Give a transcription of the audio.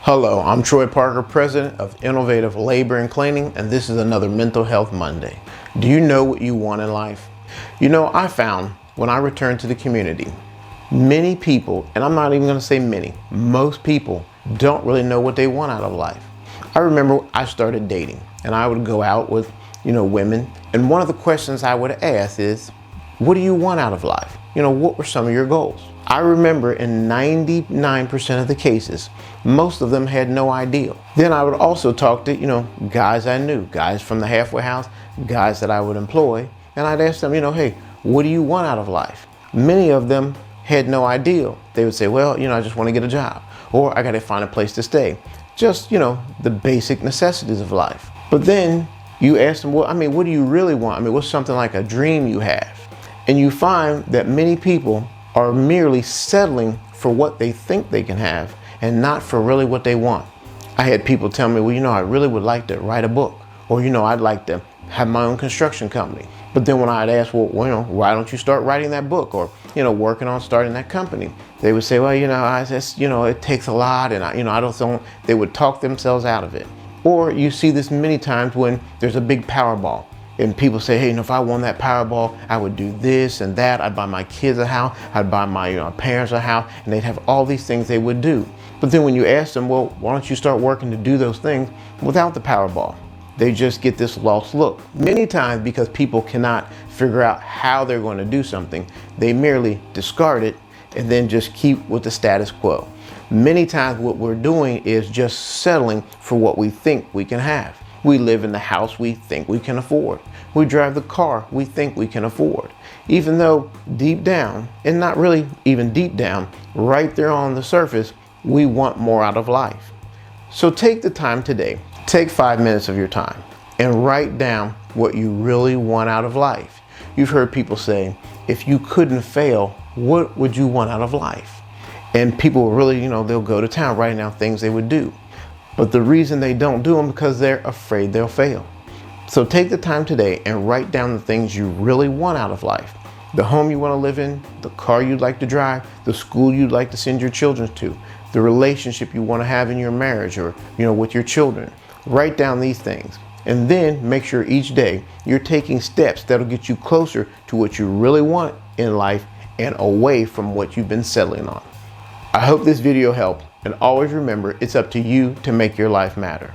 Hello, I'm Troy Parker, President of Innovative Labor and Cleaning, and this is another Mental Health Monday. Do you know what you want in life? You know, I found when I returned to the community, many people, and I'm not even going to say many, most people don't really know what they want out of life. I remember I started dating, and I would go out with, women, and one of the questions I would ask is, what do you want out of life? What were some of your goals? I remember in 99% of the cases, most of them had no idea. Then I would also talk to, guys I knew, guys from the halfway house, guys that I would employ, and I'd ask them, hey, what do you want out of life? Many of them had no idea. They would say, well, I just want to get a job, or I got to find a place to stay. Just, the basic necessities of life. But then you ask them, well, what do you really want? What's something like a dream you have? And you find that many people are merely settling for what they think they can have and not for really what they want. I had people tell me, well, I really would like to write a book, or, I'd like to have my own construction company. But then when I'd ask, well, why don't you start writing that book or, working on starting that company? They would say, well, it takes a lot and I don't, they would talk themselves out of it. Or you see this many times when there's a big Powerball. And people say, hey, if I won that Powerball, I would do this and that. I'd buy my kids a house. I'd buy my parents a house. And they'd have all these things they would do. But then when you ask them, well, why don't you start working to do those things without the Powerball? They just get this lost look. Many times because people cannot figure out how they're going to do something, they merely discard it and then just keep with the status quo. Many times what we're doing is just settling for what we think we can have. We live in the house we think we can afford. We drive the car we think we can afford. Even though deep down, and not really even deep down, right there on the surface, we want more out of life. So take the time today, take 5 minutes of your time and write down what you really want out of life. You've heard people say, if you couldn't fail, what would you want out of life? And people really, they'll go to town writing down things they would do. But the reason they don't do them because they're afraid they'll fail. So take the time today and write down the things you really want out of life. The home you want to live in, the car you'd like to drive, the school you'd like to send your children to, the relationship you want to have in your marriage or, with your children. Write down these things and then make sure each day you're taking steps that'll get you closer to what you really want in life and away from what you've been settling on. I hope this video helped. And always remember, it's up to you to make your life matter.